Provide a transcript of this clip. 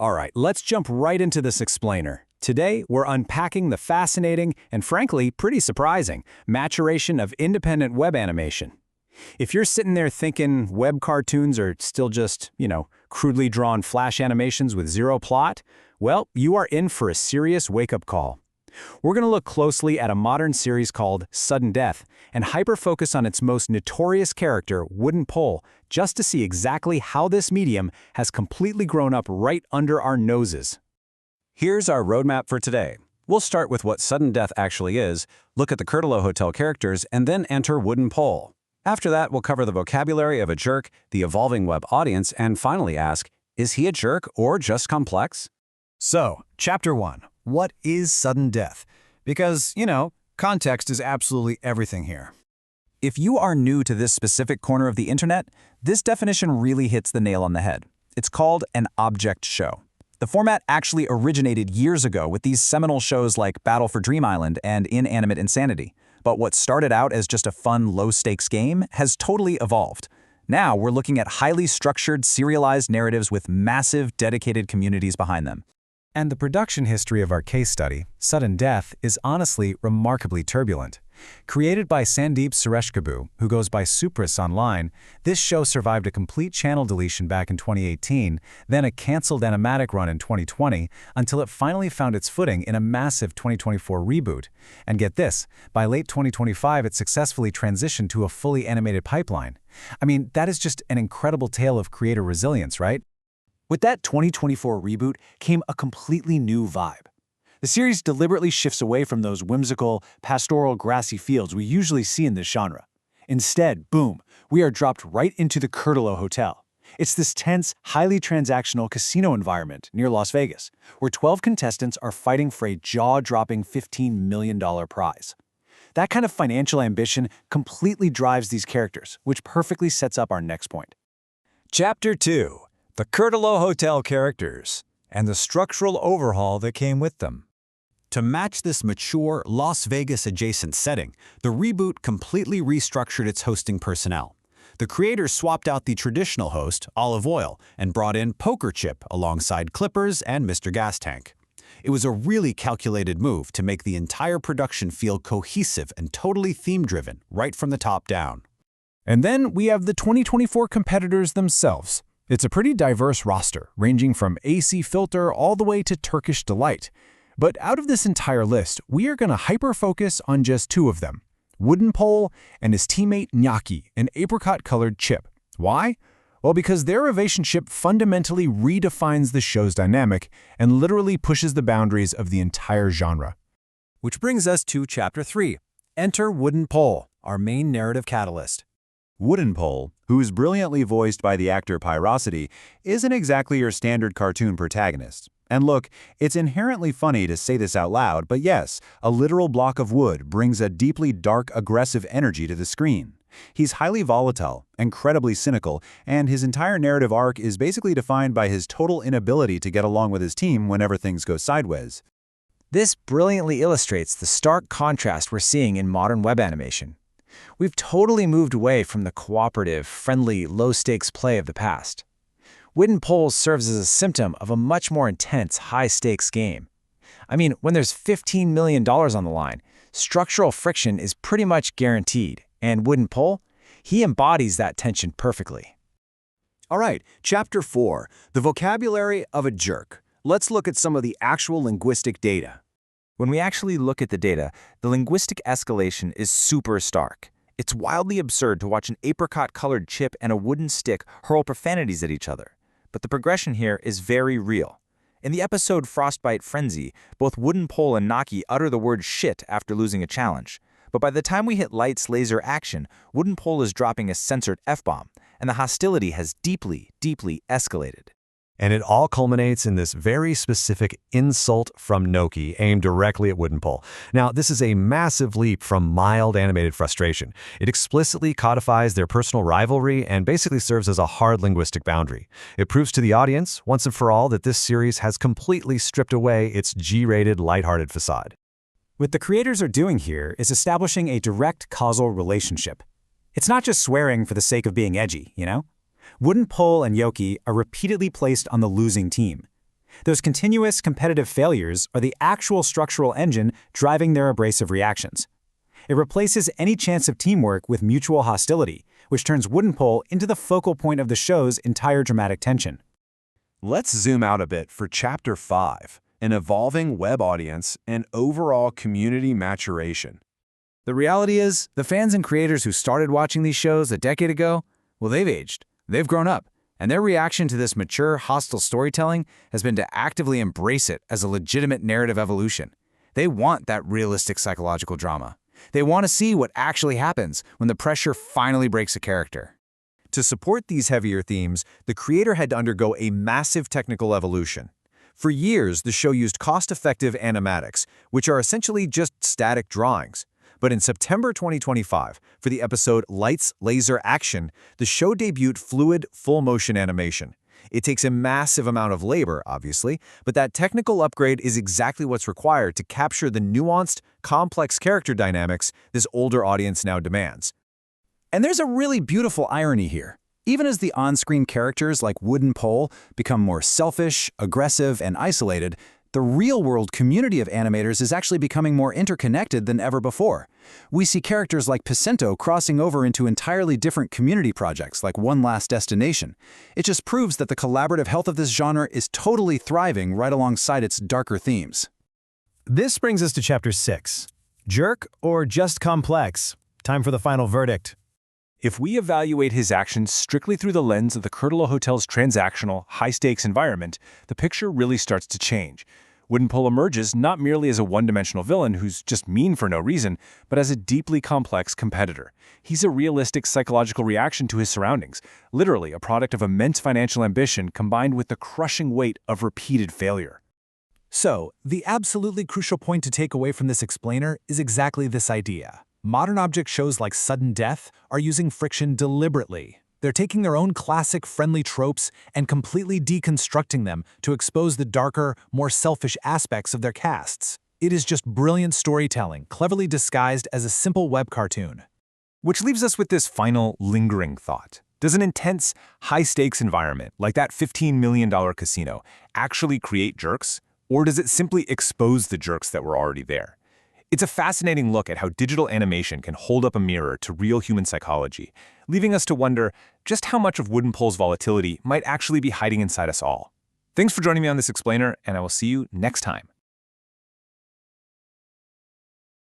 All right, let's jump right into this explainer. Today, we're unpacking the fascinating and frankly pretty surprising maturation of independent web animation. If you're sitting there thinking web cartoons are still just, crudely drawn flash animations with zero plot, well, you are in for a serious wake-up call. We're going to look closely at a modern series called Sudden Death and hyper-focus on its most notorious character, Wooden Pole, just to see exactly how this medium has completely grown up right under our noses. Here's our roadmap for today. We'll start with what Sudden Death actually is, look at the Curtalo Hotel characters, and then enter Wooden Pole. After that, we'll cover the vocabulary of a jerk, the evolving web audience, and finally ask, is he a jerk or just complex? So, Chapter 1. What is sudden death? Because, context is absolutely everything here. If you are new to this specific corner of the internet, this definition really hits the nail on the head. It's called an object show. The format actually originated years ago with these seminal shows like Battle for Dream Island and Inanimate Insanity. But what started out as just a fun, low-stakes game has totally evolved. Now we're looking at highly structured, serialized narratives with massive, dedicated communities behind them. And the production history of our case study, Sudden Death, is honestly remarkably turbulent. Created by Sandeep Sureshkabu, who goes by Supras online, this show survived a complete channel deletion back in 2018, then a cancelled animatic run in 2020, until it finally found its footing in a massive 2024 reboot. And get this, by late 2025 it successfully transitioned to a fully animated pipeline. I mean, that is just an incredible tale of creator resilience, right? With that 2024 reboot came a completely new vibe. The series deliberately shifts away from those whimsical, pastoral grassy fields we usually see in this genre. Instead, boom, we are dropped right into the Curtalo Hotel. It's this tense, highly transactional casino environment near Las Vegas, where 12 contestants are fighting for a jaw-dropping $15 million prize. That kind of financial ambition completely drives these characters, which perfectly sets up our next point. Chapter 2. The Curtalo Hotel characters, and the structural overhaul that came with them. To match this mature, Las Vegas-adjacent setting, the reboot completely restructured its hosting personnel. The creators swapped out the traditional host, Olive Oil, and brought in Poker Chip alongside Clippers and Mr. Gas Tank. It was a really calculated move to make the entire production feel cohesive and totally theme-driven right from the top down. And then we have the 2024 competitors themselves. It's a pretty diverse roster, ranging from AC Filter all the way to Turkish Delight. But out of this entire list, we are going to hyper-focus on just two of them, Wooden Pole and his teammate Gnocchi, an apricot-colored chip. Why? Well, because their relationship fundamentally redefines the show's dynamic and literally pushes the boundaries of the entire genre. Which brings us to Chapter 3. Enter Wooden Pole, our main narrative catalyst. Wooden Pole, who's brilliantly voiced by the actor Pyrosity, isn't exactly your standard cartoon protagonist. And look, it's inherently funny to say this out loud, but yes, a literal block of wood brings a deeply dark, aggressive energy to the screen. He's highly volatile, incredibly cynical, and his entire narrative arc is basically defined by his total inability to get along with his team whenever things go sideways. This brilliantly illustrates the stark contrast we're seeing in modern web animation. We've totally moved away from the cooperative, friendly, low-stakes play of the past. Wooden Pole serves as a symptom of a much more intense, high-stakes game. I mean, when there's $15 million on the line, structural friction is pretty much guaranteed, and Wooden Pole, he embodies that tension perfectly. All right, Chapter 4, the vocabulary of a jerk. Let's look at some of the actual linguistic data. When we actually look at the data, the linguistic escalation is super stark. It's wildly absurd to watch an apricot-colored chip and a wooden stick hurl profanities at each other. But the progression here is very real. In the episode Frostbite Frenzy, both Wooden Pole and Gnocchi utter the word shit after losing a challenge. But by the time we hit Light's laser action, Wooden Pole is dropping a censored F-bomb, and the hostility has deeply, deeply escalated. And it all culminates in this very specific insult from Gnocchi aimed directly at Wooden Pole. Now, this is a massive leap from mild animated frustration. It explicitly codifies their personal rivalry and basically serves as a hard linguistic boundary. It proves to the audience, once and for all, that this series has completely stripped away its G-rated, lighthearted facade. What the creators are doing here is establishing a direct causal relationship. It's not just swearing for the sake of being edgy, Wooden Pole and Gnocchi are repeatedly placed on the losing team. Those continuous competitive failures are the actual structural engine driving their abrasive reactions. It replaces any chance of teamwork with mutual hostility, which turns Woodenpole into the focal point of the show's entire dramatic tension. Let's zoom out a bit for Chapter 5, an evolving web audience and overall community maturation. The reality is, the fans and creators who started watching these shows a decade ago, well, they've aged, they've grown up, and their reaction to this mature, hostile storytelling has been to actively embrace it as a legitimate narrative evolution. They want that realistic psychological drama. They want to see what actually happens when the pressure finally breaks a character. To support these heavier themes, the creator had to undergo a massive technical evolution. For years, the show used cost-effective animatics, which are essentially just static drawings. But in September 2025, for the episode Lights, Laser, Action, the show debuted fluid, full-motion animation. It takes a massive amount of labor, obviously, but that technical upgrade is exactly what's required to capture the nuanced, complex character dynamics this older audience now demands. And there's a really beautiful irony here. Even as the on-screen characters like Woodenpole become more selfish, aggressive, and isolated, the real-world community of animators is actually becoming more interconnected than ever before. We see characters like Pacento crossing over into entirely different community projects like One Last Destination. It just proves that the collaborative health of this genre is totally thriving right alongside its darker themes. This brings us to Chapter 6. Jerk or just complex? Time for the final verdict. If we evaluate his actions strictly through the lens of the Curtalo Hotel's transactional, high-stakes environment, the picture really starts to change. Woodenpole emerges not merely as a one-dimensional villain who's just mean for no reason, but as a deeply complex competitor. He's a realistic psychological reaction to his surroundings, literally a product of immense financial ambition combined with the crushing weight of repeated failure. So, the absolutely crucial point to take away from this explainer is exactly this idea. Modern object shows like Sudden Death are using friction deliberately. They're taking their own classic friendly tropes and completely deconstructing them to expose the darker, more selfish aspects of their casts. It is just brilliant storytelling, cleverly disguised as a simple web cartoon. Which leaves us with this final, lingering thought. Does an intense, high-stakes environment, like that $15 million casino, actually create jerks? Or does it simply expose the jerks that were already there? It's a fascinating look at how digital animation can hold up a mirror to real human psychology, leaving us to wonder just how much of Woodenpole's volatility might actually be hiding inside us all. Thanks for joining me on this explainer, and I will see you next time.